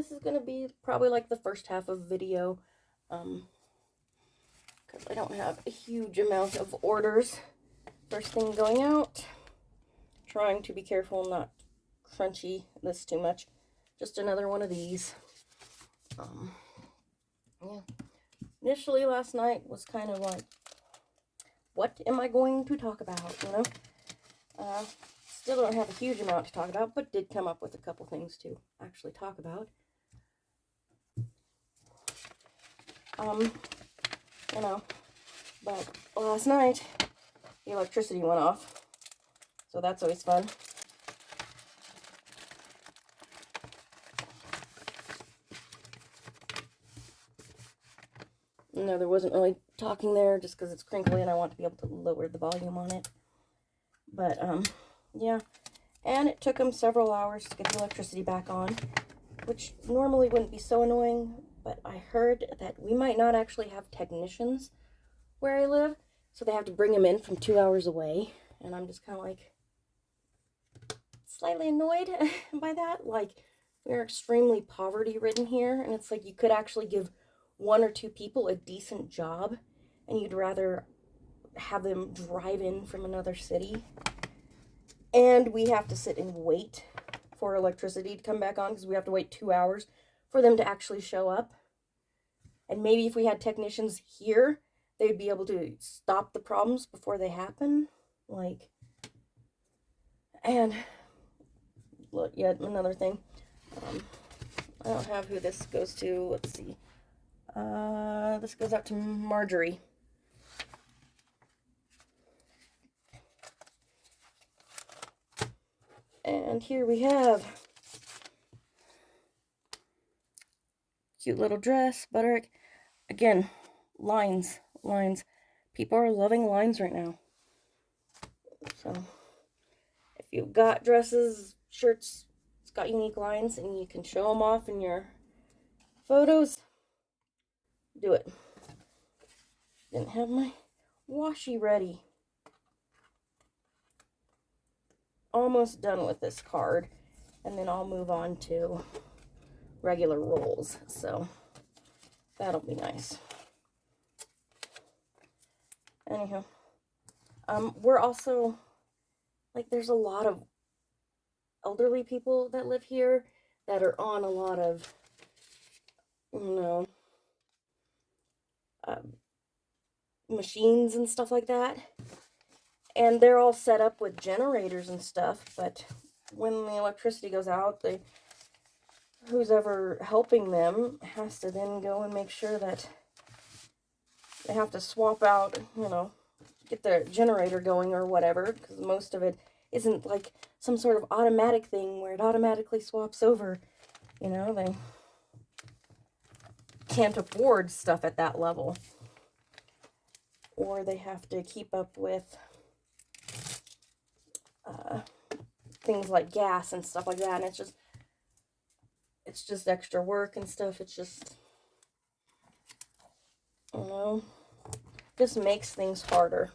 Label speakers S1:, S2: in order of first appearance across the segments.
S1: this is going to be probably like the first half of video, because I don't have a huge amount of orders. First thing going out, trying to be careful not crunchy this too much. Just another one of these. Yeah. Initially last night was kind of like, what am I going to talk about, you know? Still don't have a huge amount to talk about, but did come up with a couple things to actually talk about. You know, but last night the electricity went off, so that's always fun. No, there wasn't really talking there just because it's crinkly and I want to be able to lower the volume on it. But, yeah. And it took them several hours to get the electricity back on, which normally wouldn't be so annoying, but I heard that we might not actually have technicians where I live, so they have to bring them in from 2 hours away, and I'm just kind of like slightly annoyed by that. Like, we're extremely poverty-ridden here, and it's like you could actually give 1 or 2 people a decent job, and you'd rather have them drive in from another city, and we have to sit and wait for electricity to come back on because we have to wait 2 hours for them to actually show up. And maybe if we had technicians here, they'd be able to stop the problems before they happen. Like, and look, yet another thing. I don't have who this goes to. Let's see. This goes out to Marjorie. And here we have cute little dress, Butterick. Again, lines. People are loving lines right now. So, if you've got dresses, shirts, it's got unique lines, and you can show them off in your photos, do it. Didn't have my washi ready. Almost done with this card, and then I'll move on to regular rolls, so that'll be nice. Anyhow, we're also, like, there's a lot of elderly people that live here that are on a lot of, you know, machines and stuff like that, and they're all set up with generators and stuff, but when the electricity goes out, who's ever helping them has to then go and make sure that they have to swap out, you know, get their generator going or whatever, because most of it isn't like some sort of automatic thing where it automatically swaps over. You know, they can't afford stuff at that level. Or they have to keep up with things like gas and stuff like that, and it's just extra work and stuff. It's just, you know, just makes things harder.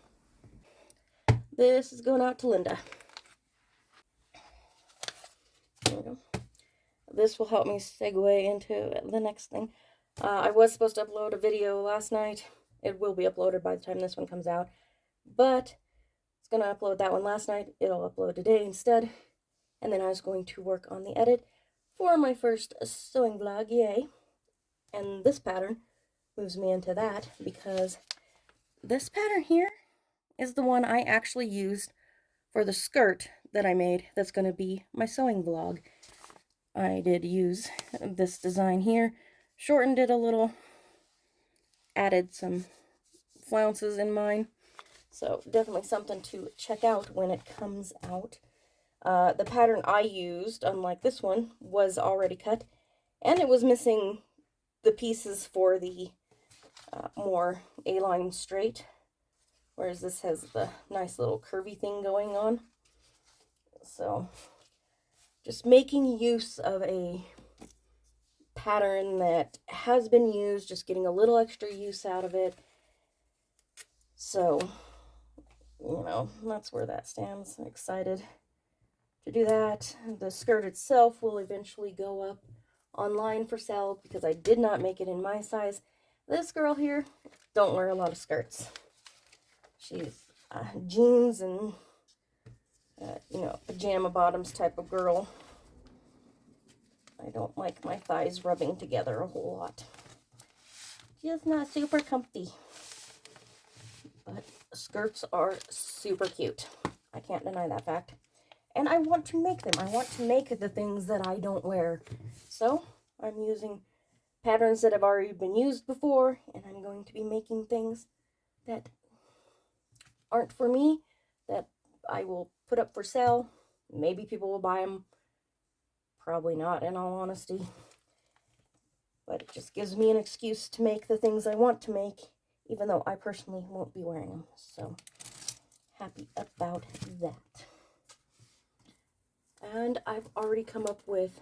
S1: This is going out to Linda. There we go. This will help me segue into the next thing. I was supposed to upload a video last night. It will be uploaded by the time this one comes out, but it's going to upload that one last night. It'll upload today instead, and then I was going to work on the edit for my first sewing vlog, yay. And this pattern moves me into that because this pattern here is the one I actually used for the skirt that I made that's going to be my sewing vlog. I did use this design here, shortened it a little, added some flounces in mine, so definitely something to check out when it comes out. The pattern I used, unlike this one, was already cut, and it was missing the pieces for the more A-line straight, whereas this has the nice little curvy thing going on. So just making use of a pattern that has been used, just getting a little extra use out of it. So, you know, that's where that stands. I'm excited to do that. The skirt itself will eventually go up online for sale because I did not make it in my size. This girl here don't wear a lot of skirts. She's jeans and, you know, pajama bottoms type of girl. I don't like my thighs rubbing together a whole lot. Just not super comfy. But skirts are super cute. I can't deny that fact. And I want to make them. I want to make the things that I don't wear. So I'm using patterns that have already been used before, and I'm going to be making things that aren't for me, that I will put up for sale. Maybe people will buy them. Probably not, in all honesty. But it just gives me an excuse to make the things I want to make, even though I personally won't be wearing them. So happy about that. And I've already come up with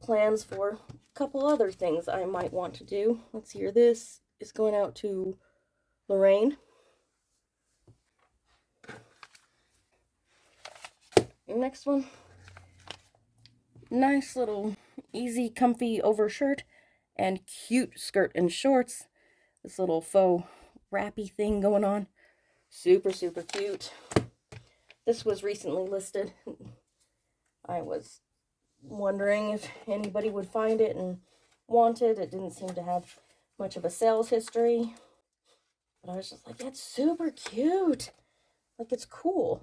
S1: plans for a couple other things I might want to do. Let's see here. This is going out to Lorraine. Next one. Nice little easy, comfy overshirt and cute skirt and shorts. This little faux wrappy thing going on. Super, super cute. This was recently listed. I was wondering if anybody would find it and want it. It didn't seem to have much of a sales history. But I was just like, that's super cute. Like, it's cool.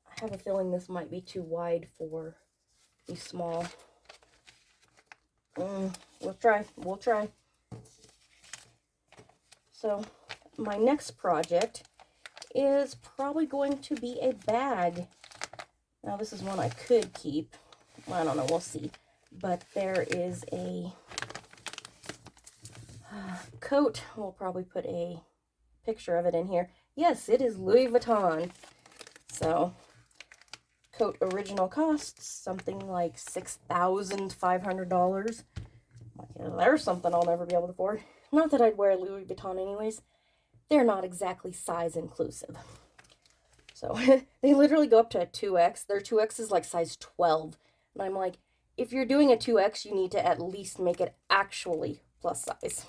S1: I have a feeling this might be too wide for the small. We'll try. We'll try. So, my next project is probably going to be a bag. Now, this is one I could keep. I don't know. We'll see. But there is a coat. We'll probably put a picture of it in here. Yes, it is Louis Vuitton. So, coat original costs something like $6,500. There's something I'll never be able to afford. Not that I'd wear Louis Vuitton anyways. They're not exactly size inclusive. So they literally go up to a 2X. Their 2X is like size 12. And I'm like, if you're doing a 2X, you need to at least make it actually plus size.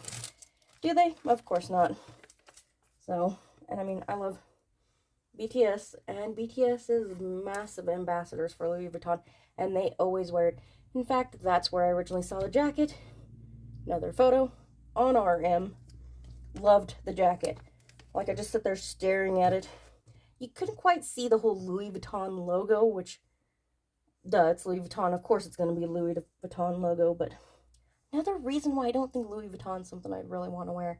S1: Do they? Of course not. So, and I mean, I love BTS, and BTS is massive ambassadors for Louis Vuitton, and they always wear it. In fact, that's where I originally saw the jacket. Another photo on RM. Loved the jacket. Like, I just sit there staring at it. You couldn't quite see the whole Louis Vuitton logo, which, duh, it's Louis Vuitton. Of course it's going to be a Louis Vuitton logo, but another reason why I don't think Louis Vuitton is something I'd really want to wear.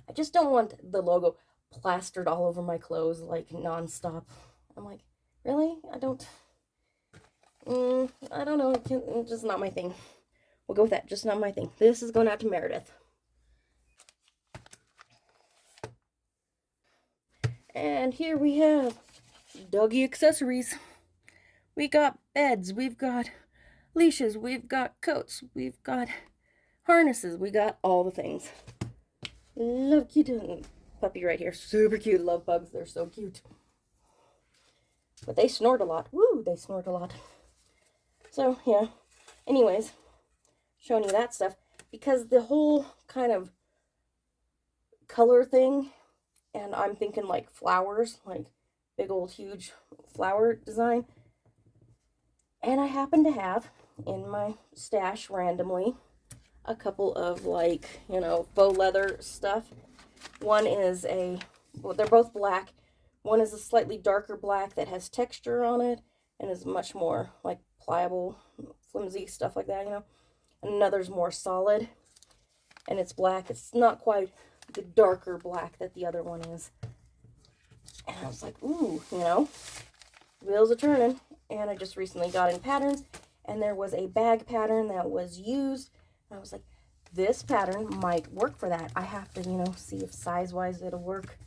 S1: I just don't want the logo plastered all over my clothes, like, nonstop. I'm like, really? I don't know. It's just not my thing. We'll go with that. Just not my thing. This is going out to Meredith. And here we have doggy accessories. We got beds, we've got leashes, we've got coats, we've got harnesses, we got all the things. Love cute puppy right here. Super cute. Love pugs. They're so cute. But they snort a lot. Woo, they snort a lot. So, yeah. Anyways, showing you that stuff. Because the whole kind of color thing, and I'm thinking like flowers, like big old huge flower design. And I happen to have in my stash randomly a couple of, like, you know, faux leather stuff. One is well, they're both black. One is a slightly darker black that has texture on it and is much more like pliable, flimsy stuff like that, you know. And another's more solid and it's black. It's not quite the darker black that the other one is. And I was like, ooh, you know, wheels are turning. And I just recently got in patterns, and there was a bag pattern that was used. And I was like, this pattern might work for that. I have to, you know, see if size-wise it'll work.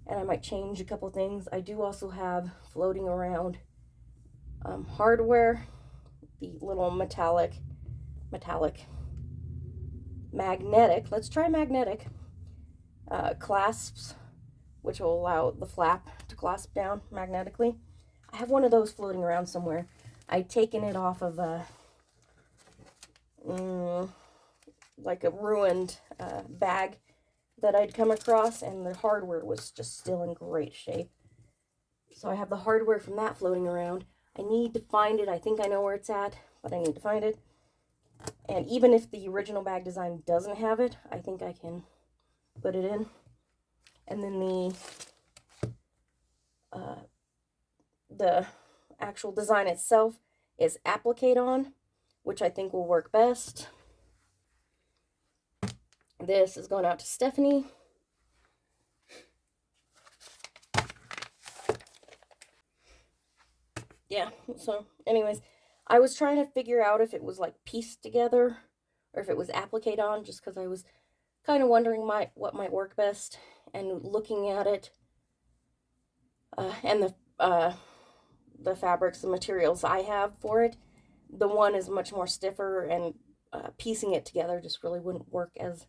S1: And I might change a couple things. I do also have floating around hardware, the little metallic, magnetic, let's try magnetic, clasps, which will allow the flap to clasp down magnetically. I have one of those floating around somewhere. I'd taken it off of a, like a ruined bag that I'd come across, and the hardware was just still in great shape. So I have the hardware from that floating around. I need to find it. I think I know where it's at, but I need to find it. And even if the original bag design doesn't have it, I think I can put it in. And then the actual design itself is Applique-On, which I think will work best. This is going out to Stephanie. Yeah, so anyways, I was trying to figure out if it was like pieced together or if it was Applique-On, just because I was kind of wondering what might work best, and looking at it and the fabrics, the materials I have for it, the one is much more stiffer, and piecing it together just really wouldn't work as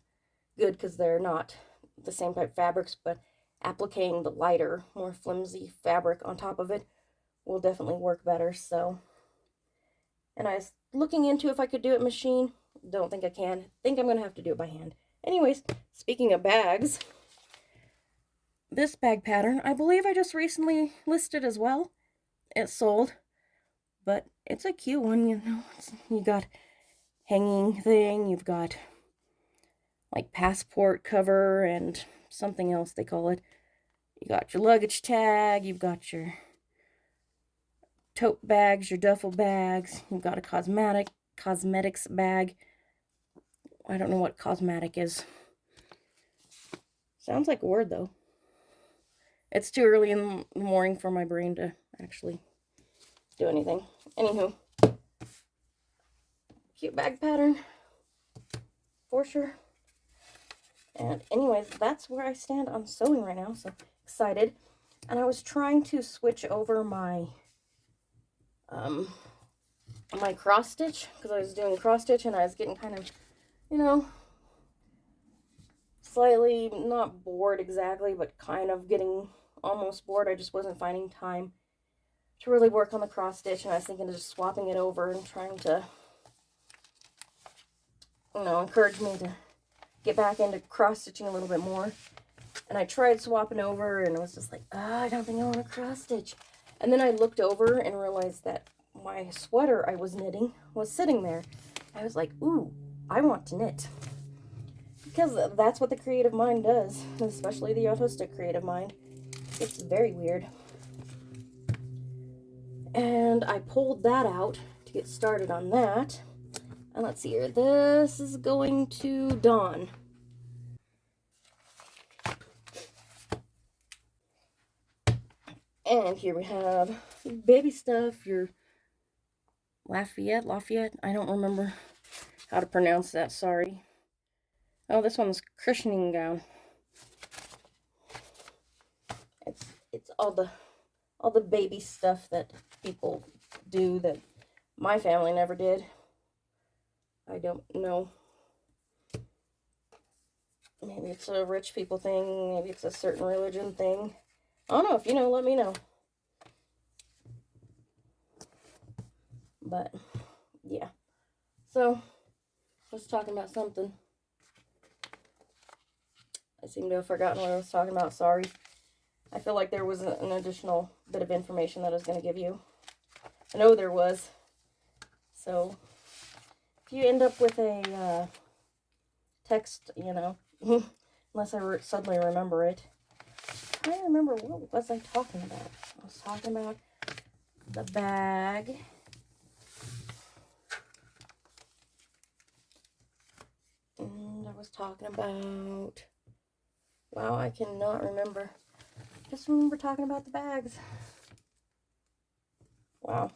S1: good because they're not the same type of fabrics, but appliquing the lighter, more flimsy fabric on top of it will definitely work better. So, and I was looking into if I could do it machine. Don't think I can. Think I'm gonna have to do it by hand. Anyways, speaking of bags, this bag pattern, I believe I just recently listed as well. It's sold, but it's a cute one, you know. You got hanging thing, you've got like passport cover and something else they call it. You got your luggage tag, you've got your tote bags, your duffel bags, you've got a cosmetics bag. I don't know what cosmetic is. Sounds like a word though. It's too early in the morning for my brain to actually do anything. Anywho, cute bag pattern for sure. And anyways, that's where I stand on sewing right now, so excited. And I was trying to switch over my my cross stitch, because I was doing cross stitch and I was getting kind of, you know, slightly not bored exactly, but kind of getting almost bored. I just wasn't finding time to really work on the cross stitch, and I was thinking of just swapping it over and trying to, you know, encourage me to get back into cross stitching a little bit more. And I tried swapping over, and I was just like, I don't think I want to cross stitch. And then I looked over and realized that my sweater I was knitting was sitting there. I was like, ooh, I want to knit. Because that's what the creative mind does, especially the autistic creative mind. It's very weird. And I pulled that out to get started on that. And let's see here. This is going to Dawn. And here we have baby stuff, your Lafayette, I don't remember how to pronounce that, sorry. Oh, this one's cushioning gown. It's all the baby stuff that people do that my family never did. I don't know. Maybe it's a rich people thing, maybe it's a certain religion thing. I don't know. If you know, let me know. But yeah, so I was talking about something. I seem to have forgotten what I was talking about. Sorry. I feel like there was an additional bit of information that I was going to give you. I know there was. So if you end up with a text, you know, unless I suddenly remember it. I remember, what was I talking about? I was talking about the bag. And I was talking about, wow, I cannot remember. Just remember talking about the bags. Wow.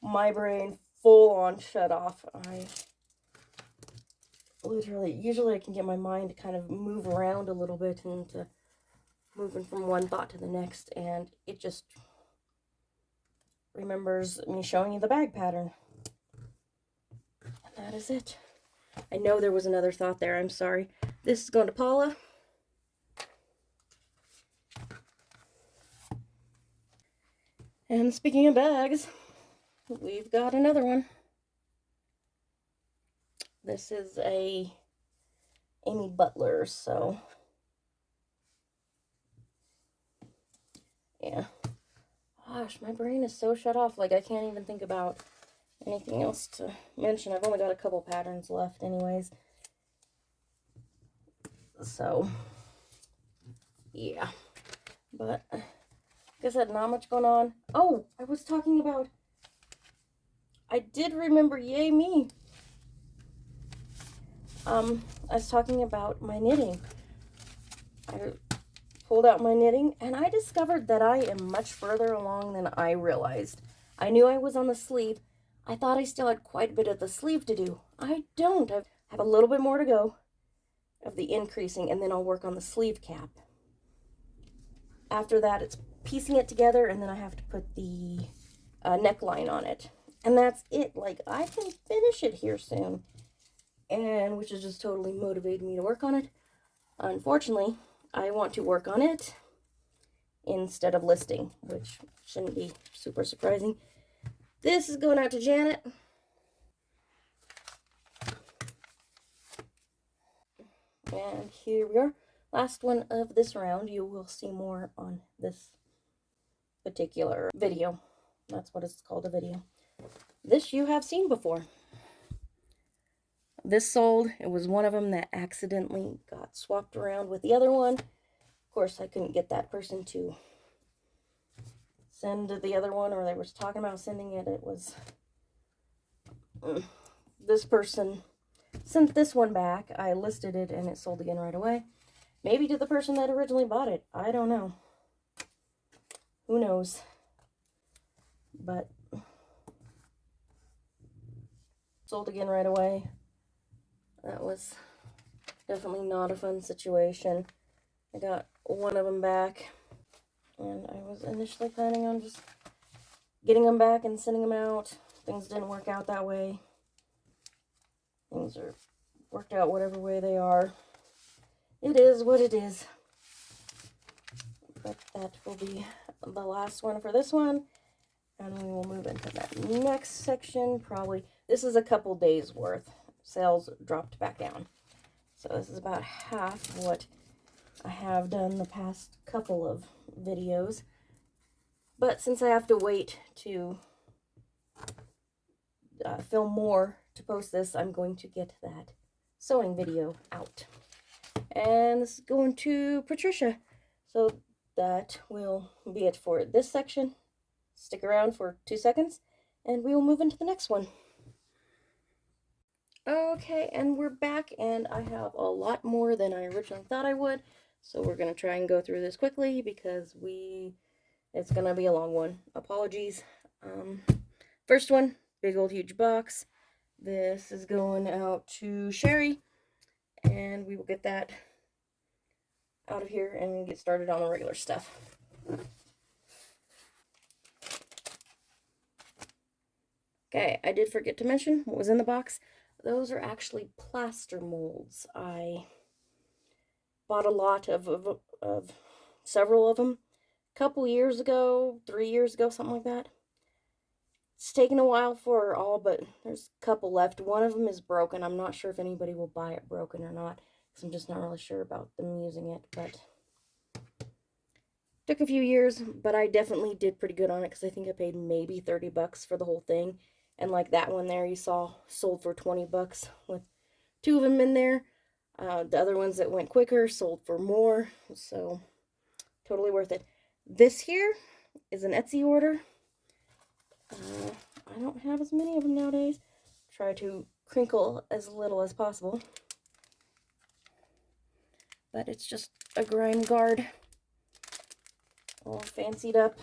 S1: My brain full on shut off. I literally, usually I can get my mind to kind of move around a little bit and to moving from one thought to the next, and it just remembers me showing you the bag pattern. And that is it. I know there was another thought there. I'm sorry. This is going to Paula. And speaking of bags, we've got another one. This is a Amy Butler, so yeah. Gosh, my brain is so shut off, like I can't even think about anything else to mention. I've only got a couple patterns left anyways. So, yeah. But, like I said, not much going on. Oh, I was talking about, I did remember, yay me. I was talking about my knitting. I pulled out my knitting, and I discovered that I am much further along than I realized. I knew I was on the sleeve. I thought I still had quite a bit of the sleeve to do. I don't. I have a little bit more to go of the increasing, and then I'll work on the sleeve cap. After that, it's piecing it together, and then I have to put the neckline on it. And that's it. Like, I can finish it here soon. And which has just totally motivated me to work on it. Unfortunately, I want to work on it instead of listing, which shouldn't be super surprising. This is going out to Janet. And here we are. Last one of this round. You will see more on this particular video. That's what it's called, a video. This you have seen before. This sold. It was one of them that accidentally got swapped around with the other one. Of course, I couldn't get that person to send the other one, or they were talking about sending it. It was this person sent this one back. I listed it and it sold again right away. Maybe to the person that originally bought it. I don't know. Who knows? But sold again right away. That was definitely not a fun situation. I got one of them back, and I was initially planning on just getting them back and sending them out. Things didn't work out that way. Things are worked out whatever way they are. It is what it is. But that will be the last one for this one. And we will move into that next section. Probably, this is a couple days worth. Sales dropped back down. So this is about half what I have done the past couple of videos. But since I have to wait to film more to post this, I'm going to get that sewing video out. And this is going to Patricia. So that will be it for this section. Stick around for 2 seconds, and we will move into the next one. Okay, and we're back, and I have a lot more than I originally thought I would. So we're going to try and go through this quickly because it's going to be a long one. Apologies. First one, big old huge box. This is going out to Sherry, and we will get that out of here and get started on the regular stuff. Okay, I did forget to mention what was in the box. Those are actually plaster molds. I bought a lot of several of them a couple years ago, 3 years ago, something like that. It's taken a while for all, but there's a couple left. One of them is broken. I'm not sure if anybody will buy it broken or not, because I'm just not really sure about them using it, but took a few years, but I definitely did pretty good on it, because I think I paid maybe 30 bucks for the whole thing. And like that one there you saw sold for 20 bucks with 2 of them in there. The other ones that went quicker sold for more, so totally worth it. This here is an Etsy order. I don't have as many of them nowadays. Try to crinkle as little as possible. But it's just a grime guard, all fancied up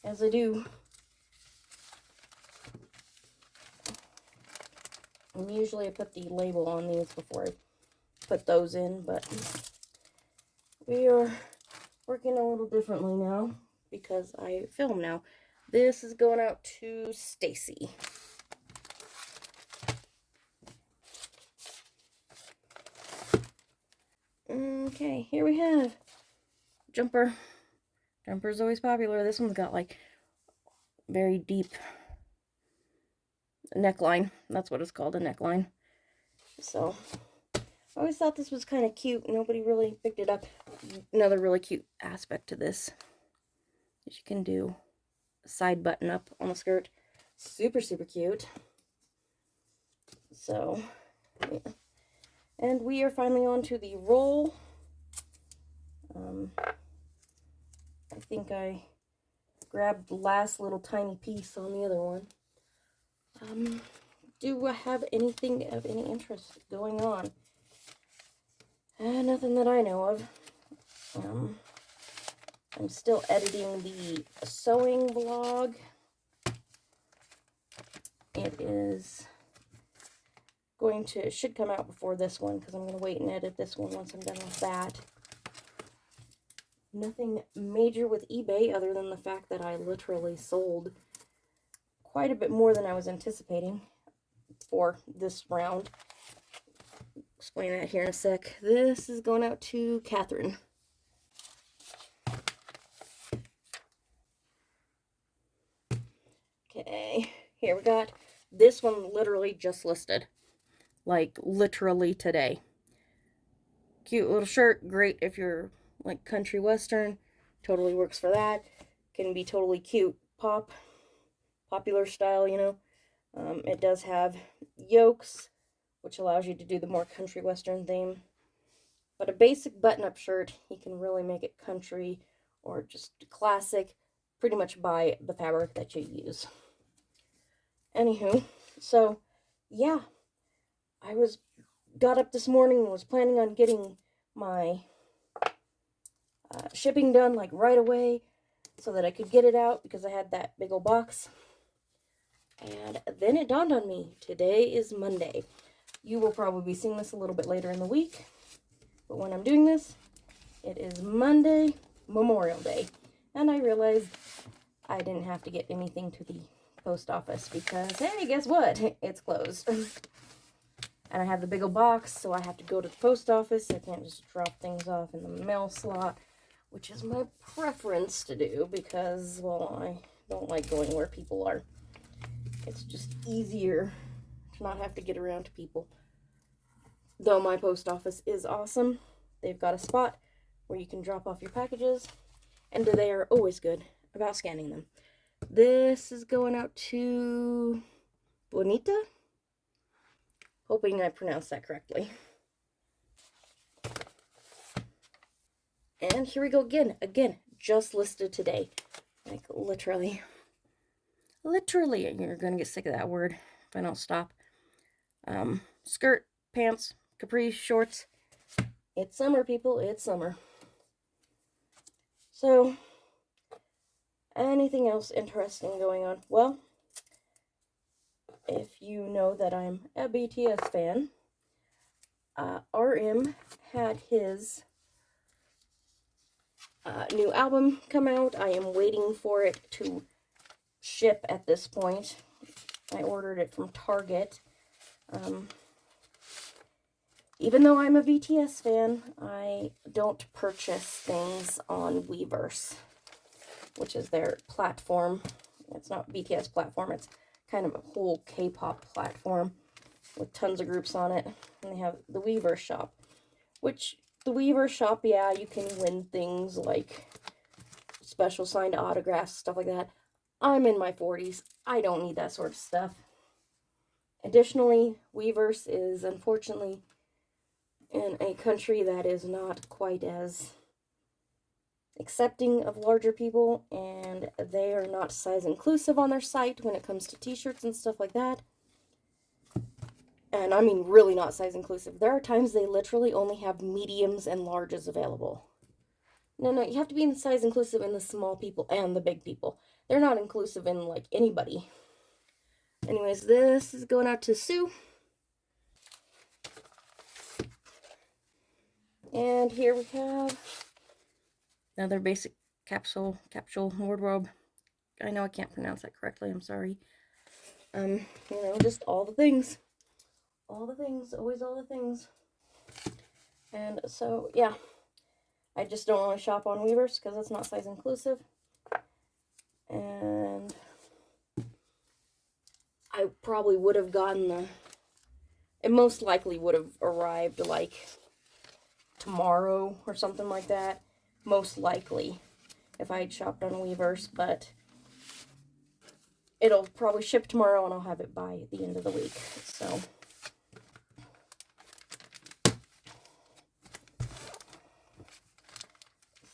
S1: as I do. And usually I put the label on these before I put those in, but we are working a little differently now because I film now. This is going out to Stacy. Okay, here we have jumper. Jumper's always popular. This one's got like very deep neckline. That's what it's called, a neckline. So I always thought this was kind of cute. Nobody really picked it up. Another really cute aspect to this is you can do a side button up on the skirt. Super, super cute. So, yeah. And we are finally on to the roll. I think I grabbed the last little tiny piece on the other one. Do I have anything of any interest going on? Nothing that I know of. I'm still editing the sewing vlog. It should come out before this one, because I'm going to wait and edit this one once I'm done with that. Nothing major with eBay other than the fact that I literally sold quite a bit more than I was anticipating for this round. Explain that here in a sec. This is going out to Catherine. Okay, here we got this one literally just listed. Like literally today. Cute little shirt, great if you're like country western, totally works for that. Can be totally cute popular style, you know. It does have yokes, which allows you to do the more country western theme. But a basic button-up shirt, you can really make it country or just classic, pretty much by the fabric that you use. Anywho, so yeah, I got up this morning and was planning on getting my shipping done like right away so that I could get it out because I had that big old box. And then it dawned on me, today is Monday. You will probably be seeing this a little bit later in the week, but when I'm doing this, it is Monday, Memorial Day. And I realized I didn't have to get anything to the post office because, hey, guess what? It's closed. And I have the big old box, so I have to go to the post office. I can't just drop things off in the mail slot, which is my preference to do because, well, I don't like going where people are. It's just easier to not have to get around to people. Though my post office is awesome. They've got a spot where you can drop off your packages, and they are always good about scanning them. This is going out to Bonita. Hoping I pronounced that correctly. And here we go again. Again, just listed today. Like, literally. Literally, you're going to get sick of that word if I don't stop. Skirt, pants, capri, shorts. It's summer, people. It's summer. So, anything else interesting going on? Well, if you know that I'm a BTS fan, RM had his new album come out. I am waiting for it to ship at this point. I ordered it from Target. Even though I'm a BTS fan, I don't purchase things on Weverse, which is their platform. It's not BTS platform, it's kind of a whole K-pop platform with tons of groups on it. And they have the Weverse shop, which the Weverse shop, yeah, you can win things like special signed autographs, stuff like that. I'm in my 40s. I don't need that sort of stuff. Additionally, Weverse is unfortunately in a country that is not quite as accepting of larger people, and they are not size inclusive on their site when it comes to t-shirts and stuff like that. And I mean really not size inclusive. There are times they literally only have mediums and larges available. No, you have to be in size inclusive in the small people and the big people. They're not inclusive in, like, anybody. Anyways, this is going out to Sue. And here we have another basic capsule wardrobe. I know I can't pronounce that correctly, I'm sorry. You know, just all the things. All the things, always all the things. And so, yeah. I just don't want to shop on Weverse because it's not size inclusive. And I probably would have gotten it most likely would have arrived like tomorrow or something like that. Most likely, if I had shopped on Weverse, but it'll probably ship tomorrow and I'll have it by the end of the week, so.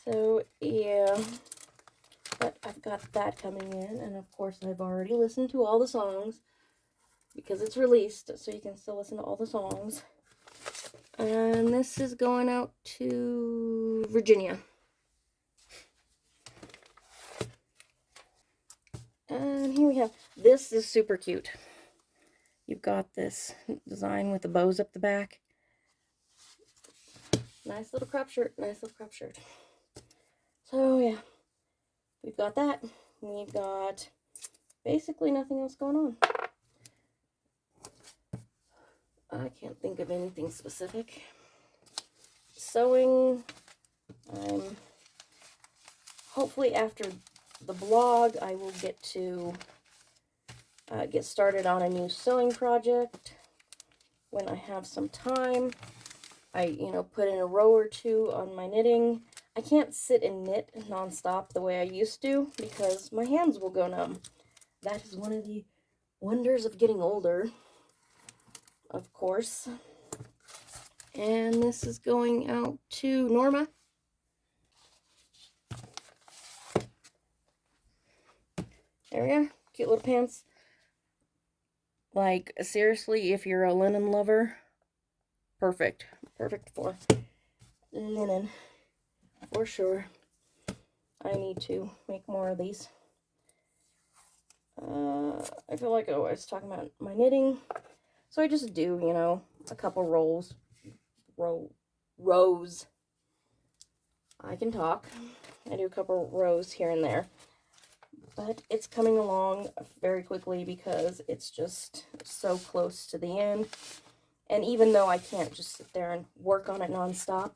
S1: So, yeah, but I've got that coming in, and of course I've already listened to all the songs, because it's released, so you can still listen to all the songs. And this is going out to Virginia. And here we have, this is super cute. You've got this design with the bows up the back. Nice little crop shirt, nice little crop shirt. So yeah, we've got that. We've got basically nothing else going on. I can't think of anything specific. Sewing, hopefully after the blog I will get to get started on a new sewing project when I have some time. I, put in a row or two on my knitting. I can't sit and knit nonstop the way I used to because my hands will go numb. That is one of the wonders of getting older, of course. And this is going out to Norma. There we are. Cute little pants. Like, seriously, if you're a linen lover, perfect. Perfect for linen. For sure. I need to make more of these. I feel like I was talking about my knitting. So I just do, a couple rows. I can talk. I do a couple rows here and there. But it's coming along very quickly because it's just so close to the end. And even though I can't just sit there and work on it nonstop,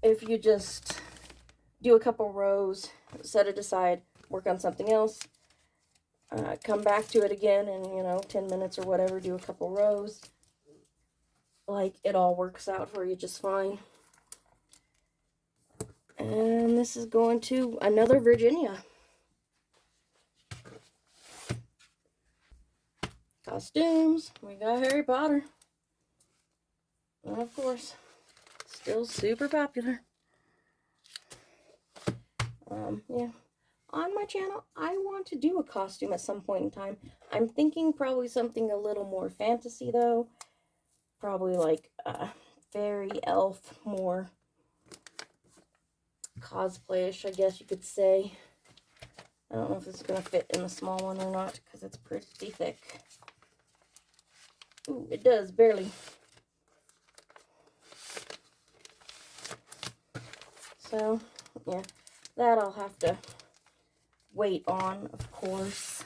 S1: if you just do a couple rows, set it aside, work on something else, come back to it again in, 10 minutes or whatever, do a couple rows, like, it all works out for you just fine. And this is going to another Virginia. Costumes. We got Harry Potter. And of course, still super popular. Yeah. On my channel, I want to do a costume at some point in time. I'm thinking probably something a little more fantasy, though. Probably like fairy, elf, more cosplayish, I guess you could say. I don't know if it's going to fit in the small one or not, because it's pretty thick. Ooh, it does, barely. So, yeah, that I'll have to wait on, of course,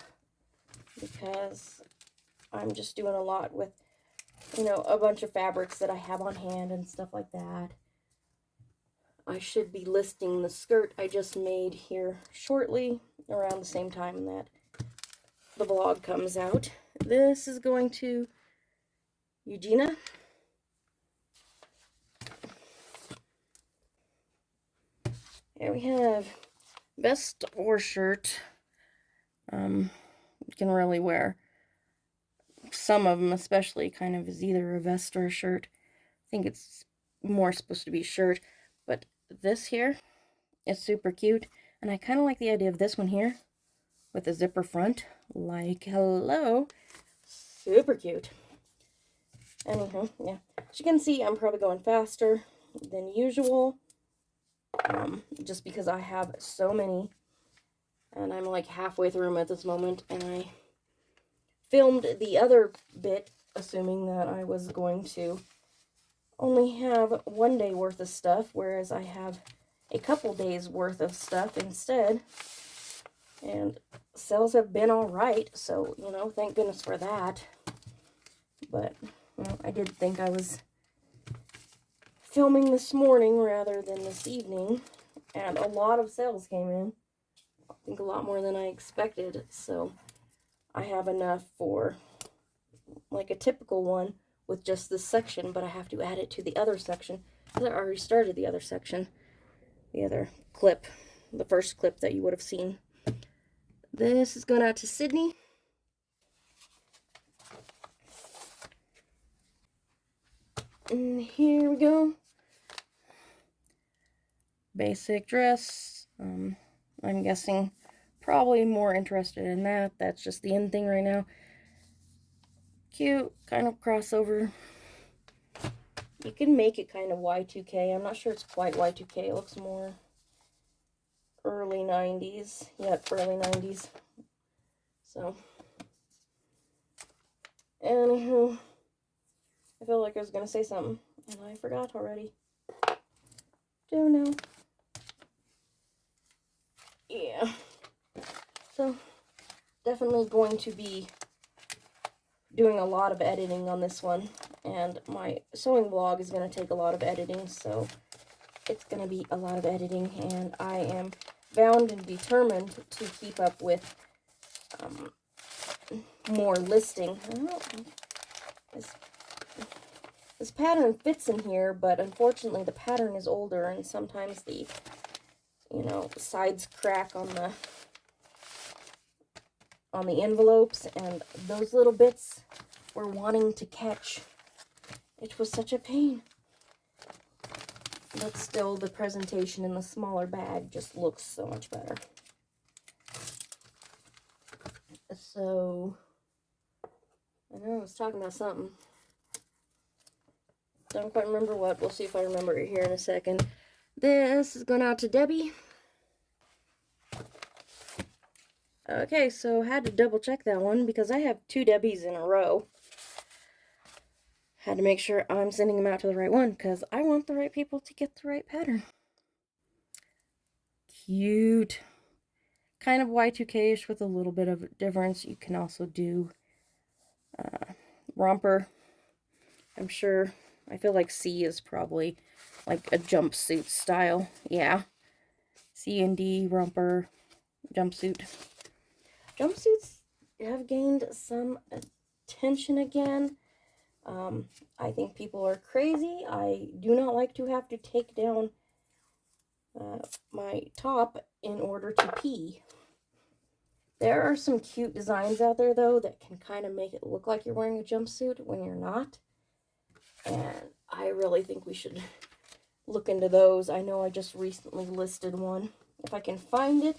S1: because I'm just doing a lot with, a bunch of fabrics that I have on hand and stuff like that. I should be listing the skirt I just made here shortly, around the same time that the vlog comes out. This is going to Eugenia. Here we have vest or shirt. You can really wear some of them, especially kind of is either a vest or a shirt. I think it's more supposed to be a shirt, but this here is super cute, and I kind of like the idea of this one here with a zipper front. Like, hello, super cute. Anyhow, yeah, as you can see, I'm probably going faster than usual, just because I have so many, and I'm like halfway through them at this moment, and I filmed the other bit assuming that I was going to only have one day worth of stuff, whereas I have a couple days worth of stuff instead, and sales have been all right, so, thank goodness for that. But I did think I was filming this morning rather than this evening, and a lot of sales came in. I think a lot more than I expected, so I have enough for like a typical one with just this section, but I have to add it to the other section because I already started the other section, the other clip, the first clip that you would have seen. This is going out to Sydney. And here we go. Basic dress. I'm guessing probably more interested in that. That's just the in thing right now. Cute, kind of crossover. You can make it kind of Y2K. I'm not sure it's quite Y2K. It looks more early 90s. Yep, early 90s. So, anywho, I feel like I was going to say something, and I forgot already. Don't know. Yeah. So, definitely going to be doing a lot of editing on this one, and my sewing vlog is going to take a lot of editing, so it's going to be a lot of editing, and I am bound and determined to keep up with more listing. This pattern fits in here, but unfortunately the pattern is older, and sometimes the, you know, sides crack on the envelopes, and those little bits were wanting to catch. It was such a pain. But still, the presentation in the smaller bag just looks so much better. So, I know I was talking about something. Don't quite remember what. We'll see if I remember it here in a second. This is going out to Debbie. Okay, so had to double check that one because I have 2 Debbies in a row. Had to make sure I'm sending them out to the right one because I want the right people to get the right pattern. Cute. Kind of Y2K-ish with a little bit of difference. You can also do romper. I'm sure. I feel like C is probably like a jumpsuit style. Yeah. C and D, romper, jumpsuit. Jumpsuits have gained some attention again. I think people are crazy. I do not like to have to take down my top in order to pee. There are some cute designs out there, though, that can kind of make it look like you're wearing a jumpsuit when you're not. And I really think we should look into those. I know I just recently listed one. If I can find it,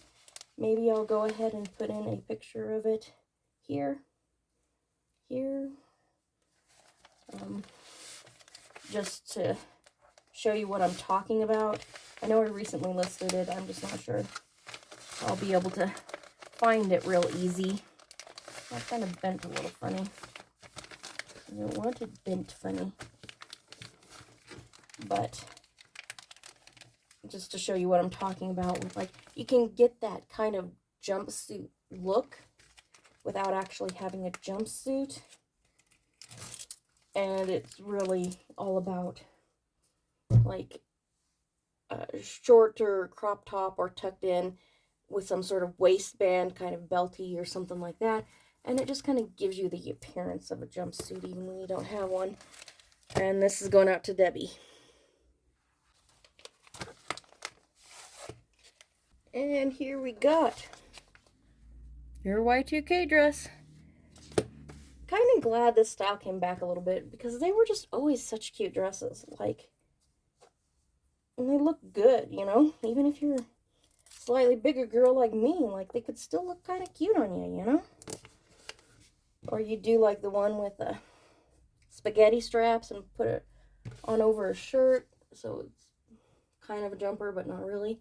S1: maybe I'll go ahead and put in a picture of it here. Just to show you what I'm talking about. I know I recently listed it. I'm just not sure I'll be able to find it real easy. I kind of bent a little funny. I don't want it bent funny. But just to show you what I'm talking about, with like, you can get that kind of jumpsuit look without actually having a jumpsuit. And it's really all about like a shorter crop top or tucked in with some sort of waistband, kind of belty or something like that. And it just kind of gives you the appearance of a jumpsuit even when you don't have one. And this is going out to Debbie. And here we got your Y2K dress. Kind of glad this style came back a little bit because they were just always such cute dresses. Like, and they look good, you know? Even if you're a slightly bigger girl like me, like, they could still look kind of cute on you, you know? Or you do like the one with the spaghetti straps and put it on over a shirt, so it's kind of a jumper, but not really.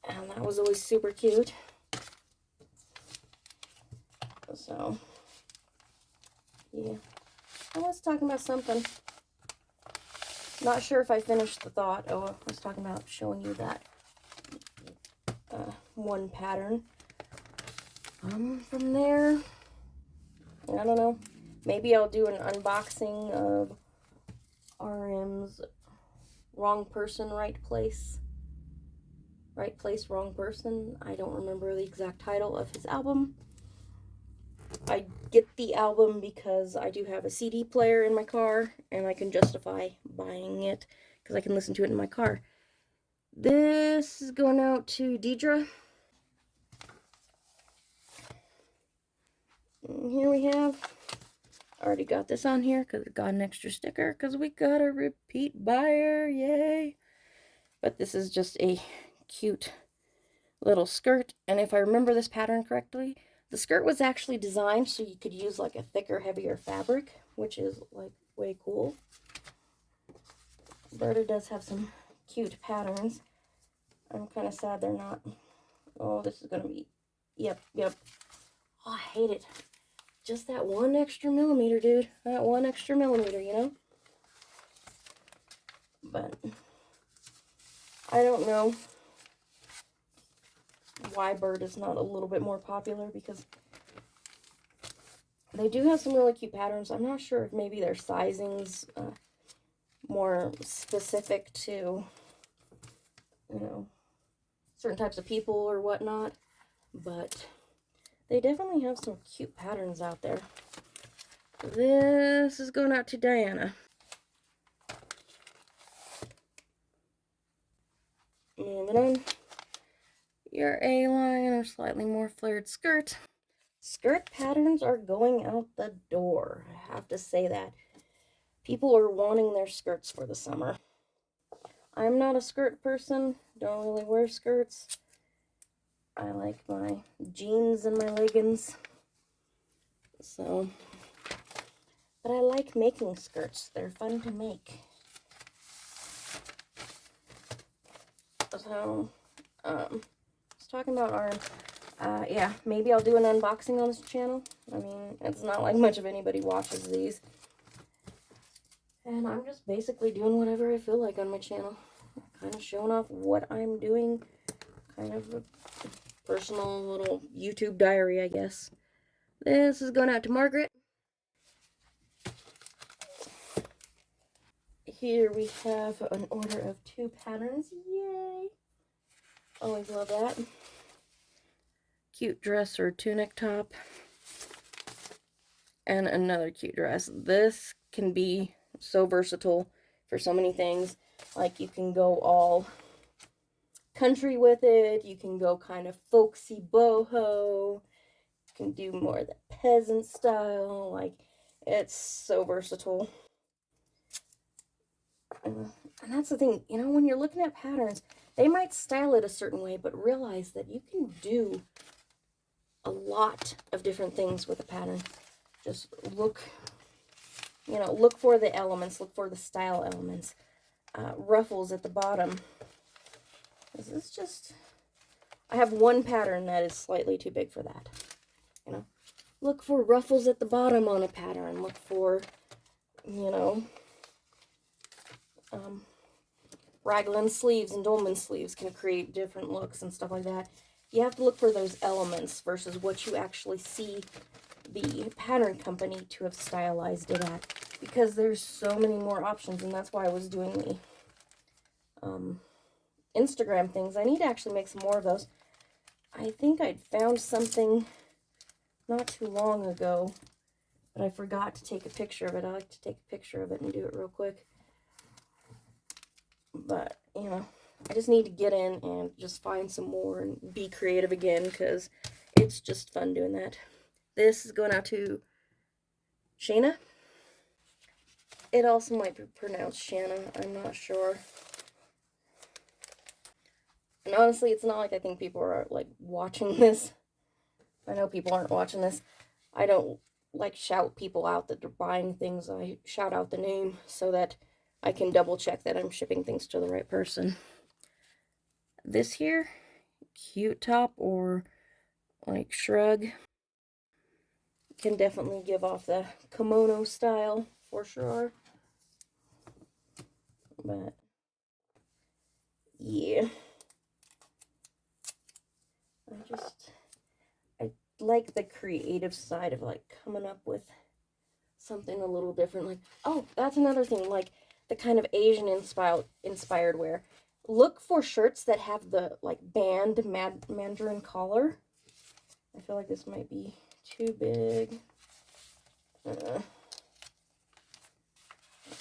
S1: And that was always super cute. So, yeah. I was talking about something. Not sure if I finished the thought. Oh, I was talking about showing you that one pattern. From there, I don't know. Maybe I'll do an unboxing of RM's Wrong Person, Right Place. Right Place, Wrong Person. I don't remember the exact title of his album. I get the album because I do have a CD player in my car, and I can justify buying it because I can listen to it in my car. This is going out to Deidre. And here we have, I already got this on here because it got an extra sticker because we got a repeat buyer, yay. But this is just a cute little skirt, and if I remember this pattern correctly, the skirt was actually designed so you could use like a thicker, heavier fabric, which is like way cool. Berta does have some cute patterns. I'm kind of sad they're not. Oh, this is gonna be, yep. Oh, I hate it. Just that one extra millimeter, dude. That one extra millimeter, you know? But I don't know why Bird is not a little bit more popular, because they do have some really cute patterns. I'm not sure if maybe their sizing's more specific to, you know, certain types of people or whatnot, but they definitely have some cute patterns out there. This is going out to Diana. Moving on. Your A-line or slightly more flared skirt. Skirt patterns are going out the door. I have to say that. People are wanting their skirts for the summer. I'm not a skirt person. Don't really wear skirts. I like my jeans and my leggings. So, but I like making skirts. They're fun to make. So, I was talking about our, yeah, maybe I'll do an unboxing on this channel. I mean, it's not like much of anybody watches these. And I'm just basically doing whatever I feel like on my channel. Kind of showing off what I'm doing. Kind of a personal little YouTube diary, I guess. This is going out to Margaret. Here we have an order of 2 patterns. Yay! Always love that. Cute dress or tunic top. And another cute dress. This can be so versatile for so many things. Like, you can go all country with it. You can go kind of folksy boho. You can do more of the peasant style. Like, it's so versatile. And that's the thing, you know, when you're looking at patterns, they might style it a certain way, but realize that you can do a lot of different things with a pattern. Just look, you know, look for the elements, look for the style elements. Ruffles at the bottom. This is just, I have one pattern that is slightly too big for that. You know, look for ruffles at the bottom on a pattern. Look for, you know, raglan sleeves and dolman sleeves can create different looks and stuff like that. You have to look for those elements versus what you actually see the pattern company to have stylized it at, because there's so many more options, and that's why I was doing the Instagram things. I need to actually make some more of those. I think I'd found something not too long ago, but I forgot to take a picture of it. I like to take a picture of it and do it real quick. But, you know, I just need to get in and just find some more and be creative again, because it's just fun doing that. This is going out to Shayna. It also might be pronounced Shanna. I'm not sure. And honestly, it's not like I think people are, like, watching this. I know people aren't watching this. I don't, like, shout people out that they're buying things. I shout out the name so that I can double check that I'm shipping things to the right person. This here, cute top or, like, shrug, can definitely give off the kimono style for sure. But yeah, I like the creative side of like coming up with something a little different. Like, oh, that's another thing, like the kind of Asian inspired wear. Look for shirts that have the like band mandarin collar. I feel like this might be too big. Let's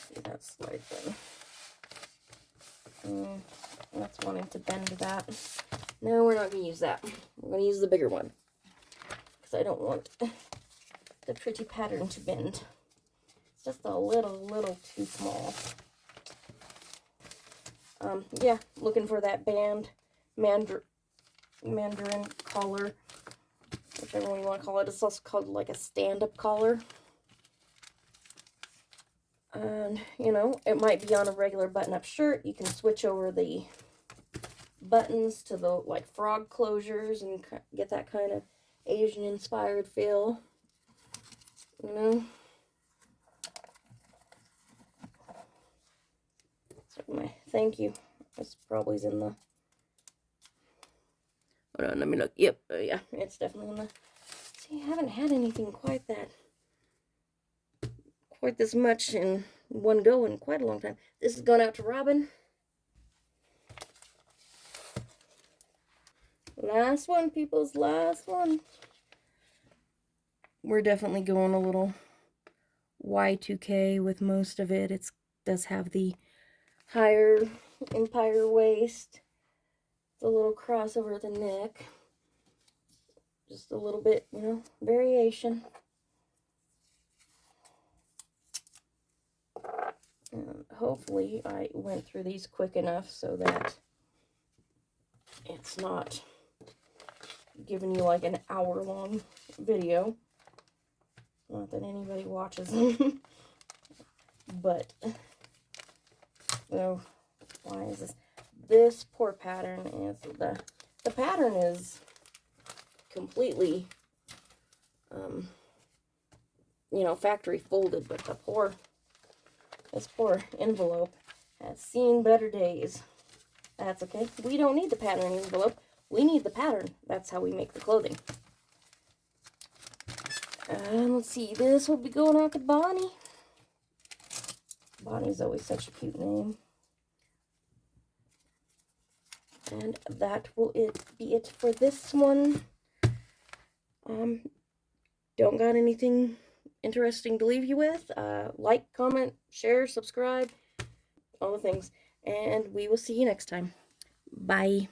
S1: see, that slides in. That's wanting to bend that. No, we're not going to use that. We're going to use the bigger one, because I don't want the pretty pattern to bend. It's just a little too small. Yeah, looking for that mandarin collar, whichever one you want to call it. It's also called like a stand-up collar. And, you know, it might be on a regular button-up shirt. You can switch over the buttons to the, like, frog closures and get that kind of Asian-inspired feel, you know. So my thank you. This probably is in the... Hold on, let me look. Yep, yeah, it's definitely in the... See, I haven't had anything quite this much in one go in quite a long time. This is going out to Robin. Last one, people's last one. We're definitely going a little Y2K with most of it. It does have the higher empire waist, the little cross over the neck. Just a little bit, you know, variation. And hopefully I went through these quick enough so that it's not giving you like an hour-long video. Not that anybody watches them. But, oh, why is this? This poor pattern is, the pattern is completely, you know, factory folded, but this poor envelope has seen better days. That's okay. We don't need the pattern envelope. We need the pattern. That's how we make the clothing. And let's see, this will be going out to Bonnie. Bonnie's always such a cute name. And that will be it for this one. Don't got anything interesting to leave you with. Like, comment, share, subscribe, all the things. And we will see you next time. Bye.